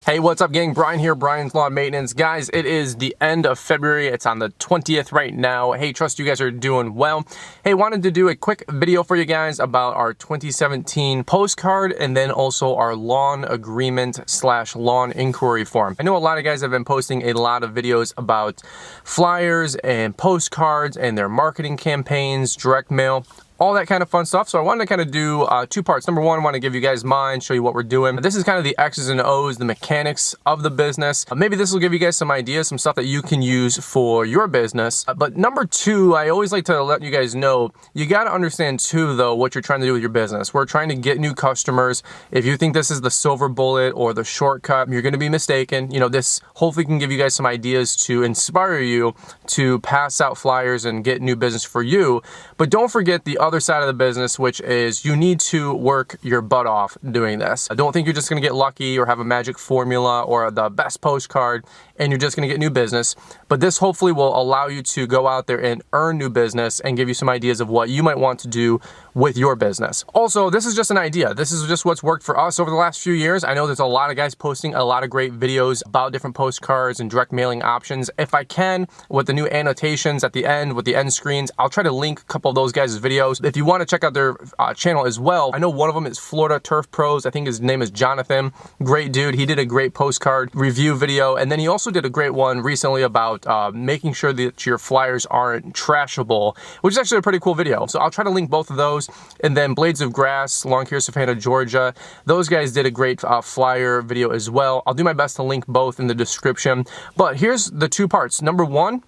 Hey, what's up, gang? Brian here, Brian's Lawn Maintenance. Guys, it is the end of February. It's on the 20th right now. Hey, trust you guys are doing well. Hey, wanted to do a quick video for you guys about our 2017 postcard and then also our lawn agreement / lawn inquiry form. I know a lot of guys have been posting a lot of videos about flyers and postcards and their marketing campaigns, direct mail, all that kind of fun stuff. So I wanted to kind of do two parts. Number one, I want to give you guys mine, show you what we're doing. This is kind of the X's and O's, the mechanics of the business. Maybe this will give you guys some ideas, some stuff that you can use for your business. But number two, I always like to let you guys know, you got to understand too, though, what you're trying to do with your business. We're trying to get new customers. If you think this is the silver bullet or the shortcut, you're going to be mistaken. You know, this hopefully can give you guys some ideas to inspire you to pass out flyers and get new business for you. But don't forget the other side of the business, which is you need to work your butt off doing this. I don't think you're just going to get lucky or have a magic formula or the best postcard and you're just going to get new business. But this hopefully will allow you to go out there and earn new business and give you some ideas of what you might want to do with your business. Also, this is just an idea. This is just what's worked for us over the last few years. I know there's a lot of guys posting a lot of great videos about different postcards and direct mailing options. If I can, with the new annotations at the end, with the end screens, I'll try to link a couple of those guys' videos. If you want to check out their channel as well, I know one of them is Florida Turf Pros. I think his name is Jonathan. Great dude. He did a great postcard review video. And then he also did a great one recently about making sure that your flyers aren't trashable, which is actually a pretty cool video. So I'll try to link both of those. And then Blades of Grass, Lawn Care Savannah, Georgia. Those guys did a great flyer video as well. I'll do my best to link both in the description. But here's the two parts. Number one,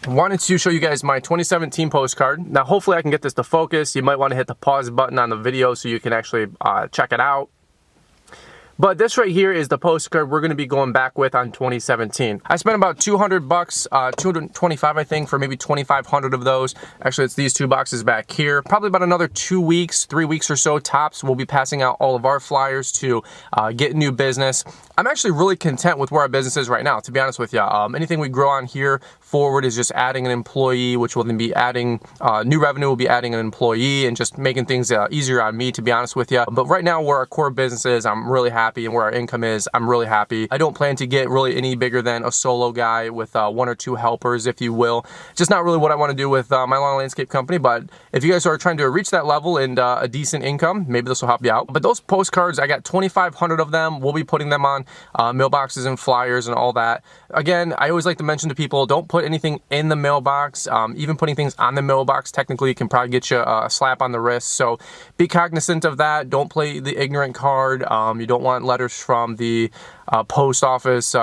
wanted to show you guys my 2017 postcard. Now, hopefully I can get this to focus. You might want to hit the pause button on the video so you can actually check it out. But this right here is the postcard we're going to be going back with on 2017. I spent about $200, 225 I think, for maybe 2,500 of those. Actually, it's these two boxes back here. Probably about another 2 weeks, 3 weeks or so tops, we'll be passing out all of our flyers to get new business. I'm actually really content with where our business is right now, to be honest with you. Anything we grow on here forward is just adding an employee, which will then be adding new revenue, will be adding an employee and just making things easier on me, to be honest with you. But right now, where our core business is, I'm really happy, and where our income is, I'm really happy. I don't plan to get really any bigger than a solo guy with 1 or 2 helpers, if you will. Just not really what I want to do with my lawn landscape company. But if you guys are trying to reach that level and a decent income, maybe this will help you out. But those postcards, I got 2,500 of them. We'll be putting them on mailboxes and flyers and all that. Again, I always like to mention to people, don't put anything in the mailbox. Even putting things on the mailbox technically can probably get you a slap on the wrist. So be cognizant of that. Don't play the ignorant card. You don't want letters from the post office,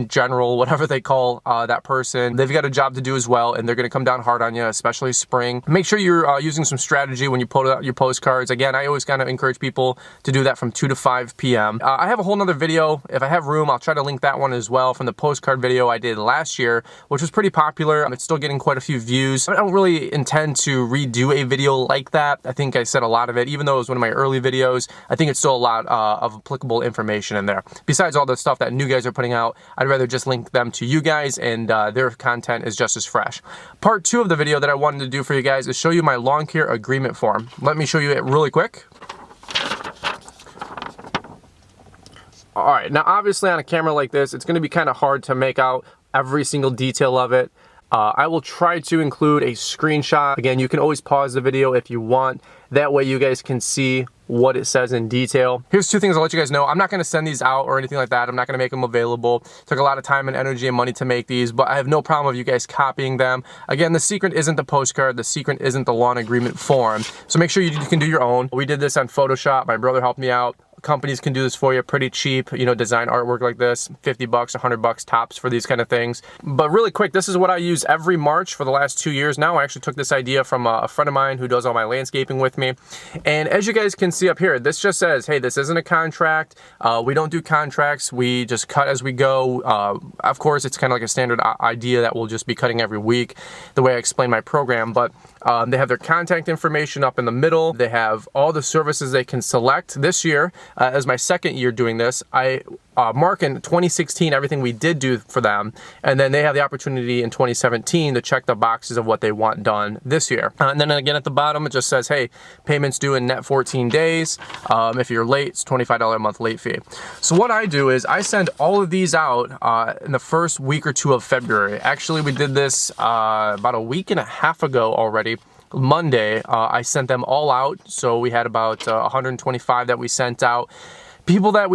general, whatever they call that person. They've got a job to do as well, and they're going to come down hard on you, especially spring. Make sure you're using some strategy when you put out your postcards. Again, I always kind of encourage people to do that from 2 to 5 p.m. I have a whole nother video. If I have room, I'll try to link that one as well from the postcard video I did last year, which was pretty popular. It's still getting quite a few views. I don't really intend to redo a video like that. I think I said a lot of it, even though it was one of my early videos. I think it's still a lot of applicable information in there. Besides all the stuff that new guys are putting out, I'd rather just link them to you guys, and their content is just as fresh. Part 2 of the video that I wanted to do for you guys is show you my lawn care agreement form. Let me show you it really quick. All right, now obviously on a camera like this, it's going to be kind of hard to make out every single detail of it. I will try to include a screenshot. Again, you can always pause the video if you want. That way you guys can see what it says in detail. Here's 2 things I'll let you guys know. I'm not going to send these out or anything like that. I'm not going to make them available. Took a lot of time and energy and money to make these, but I have no problem with you guys copying them. Again, the secret isn't the postcard. The secret isn't the lawn agreement form. So make sure you can do your own. We did this on Photoshop. My brother helped me out. Companies can do this for you pretty cheap, you know, design artwork like this, $50, $100 tops for these kind of things. But really quick, this is what I use every March for the last 2 years now. I actually took this idea from a friend of mine who does all my landscaping with me. And as you guys can see up here, this just says, hey, this isn't a contract. We don't do contracts. We just cut as we go. Of course, it's kind of like a standard idea that we'll just be cutting every week, the way I explain my program. But they have their contact information up in the middle. They have all the services they can select. This year, as my second year doing this, I mark in 2016 everything we did do for them, and then they have the opportunity in 2017 to check the boxes of what they want done this year. And then again at the bottom it just says, hey, payments due in net 14 days. If you're late, it's $25 a month late fee. So what I do is I send all of these out in the first week or two of February. Actually, we did this about a week and a half ago already. Monday, I sent them all out. So we had about 125 that we sent out. People that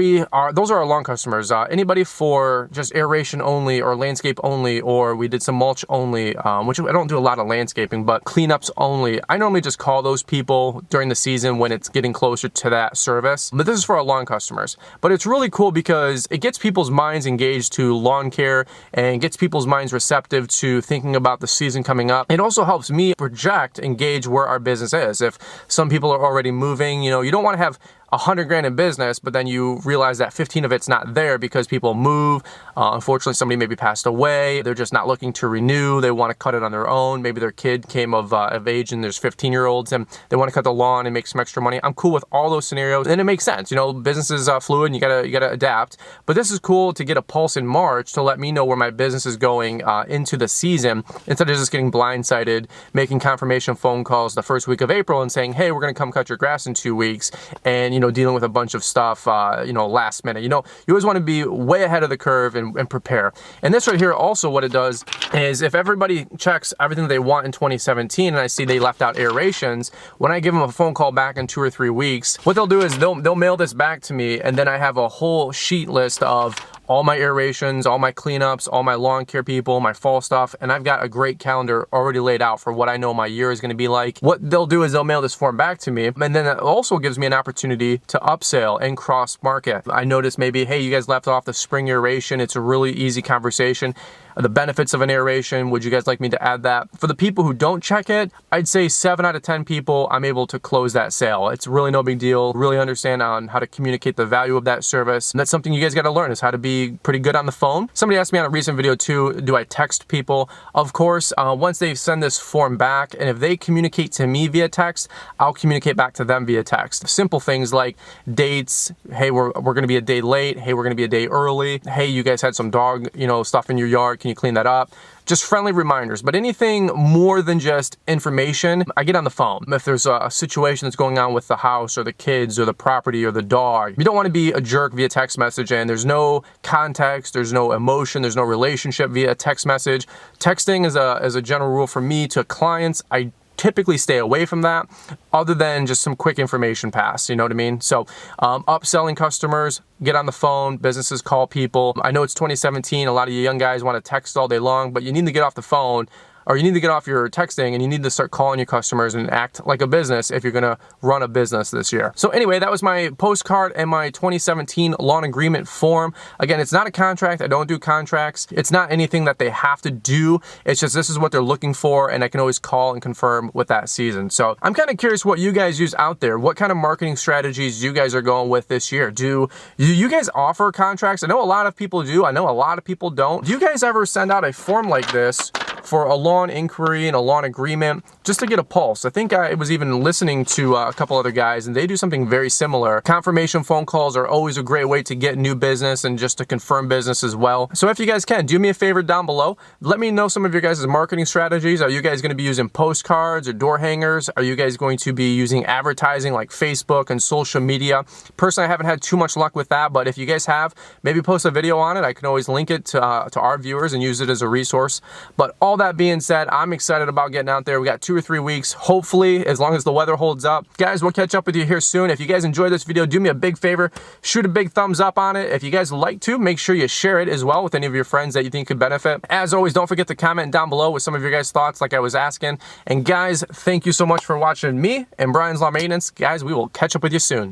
those are our lawn customers. Anybody for just aeration only or landscape only, or we did some mulch only, which I don't do a lot of landscaping, but cleanups only. I normally just call those people during the season when it's getting closer to that service. But this is for our lawn customers. But it's really cool because it gets people's minds engaged to lawn care and gets people's minds receptive to thinking about the season coming up. It also helps me project and gauge where our business is. If some people are already moving, you don't want to have 100 grand in business, but then you realize that 15 of it's not there because people move. Unfortunately, somebody maybe passed away. They're just not looking to renew. They want to cut it on their own. Maybe their kid came of age and there's 15-year-olds and they want to cut the lawn and make some extra money. I'm cool with all those scenarios, and it makes sense. Business is fluid and you gotta adapt. But this is cool to get a pulse in March to let me know where my business is going into the season, instead of just getting blindsided, making confirmation phone calls the first week of April and saying, hey, we're gonna come cut your grass in 2 weeks, and dealing with a bunch of stuff, last minute. You always want to be way ahead of the curve and prepare. And this right here, also what it does is if everybody checks everything they want in 2017 and I see they left out aerations, when I give them a phone call back in 2 or 3 weeks, what they'll do is they'll mail this back to me, and then I have a whole sheet list of all my aerations, all my cleanups, all my lawn care people, my fall stuff, and I've got a great calendar already laid out for what I know my year is going to be like. What they'll do is they'll mail this form back to me, and then it also gives me an opportunity to upsell and cross market. I noticed maybe, hey, you guys left off the spring aeration. It's a really easy conversation. The benefits of an aeration, would you guys like me to add that? For the people who don't check it, I'd say 7 out of 10 people, I'm able to close that sale. It's really no big deal. Really understand on how to communicate the value of that service. And that's something you guys got to learn, is how to be pretty good on the phone. Somebody asked me on a recent video too, do I text people? Of course, once they send this form back, and if they communicate to me via text, I'll communicate back to them via text. Simple things like dates. Hey, we're going to be a day late. Hey, we're going to be a day early. Hey, you guys had some dog, stuff in your yard. Can you clean that up? Just friendly reminders. But anything more than just information, I get on the phone. If there's a situation that's going on with the house or the kids or the property or the dog, you don't want to be a jerk via text message, and there's no context, there's no emotion, there's no relationship via text message. Texting is a general rule for me to clients. I typically stay away from that, other than just some quick information pass, you know what I mean? So upselling customers, get on the phone, businesses call people. I know it's 2017, a lot of you young guys want to text all day long, but you need to get off the phone, or you need to get off your texting, and you need to start calling your customers and act like a business if you're gonna run a business this year. So anyway, that was my postcard and my 2017 lawn agreement form. Again, it's not a contract. I don't do contracts. It's not anything that they have to do. It's just this is what they're looking for, and I can always call and confirm with that season. So I'm kind of curious what you guys use out there. What kind of marketing strategies you guys are going with this year? Do you guys offer contracts? I know a lot of people do. I know a lot of people don't. Do you guys ever send out a form like this for a lawn inquiry and a lawn agreement, just to get a pulse? I think I was even listening to a couple other guys, and they do something very similar. Confirmation phone calls are always a great way to get new business and just to confirm business as well. So if you guys can, do me a favor down below. Let me know some of your guys' marketing strategies. Are you guys going to be using postcards or door hangers? Are you guys going to be using advertising like Facebook and social media? Personally, I haven't had too much luck with that, but if you guys have, maybe post a video on it. I can always link it to our viewers and use it as a resource. But all that being said, I'm excited about getting out there. We got 2 or 3 weeks, hopefully, as long as the weather holds up. Guys, we'll catch up with you here soon. If you guys enjoyed this video, do me a big favor, shoot a big thumbs up on it. If you guys like to, make sure you share it as well with any of your friends that you think could benefit. As always, don't forget to comment down below with some of your guys' thoughts like I was asking. And guys, thank you so much for watching me and Brian's Lawn Maintenance. Guys, we will catch up with you soon.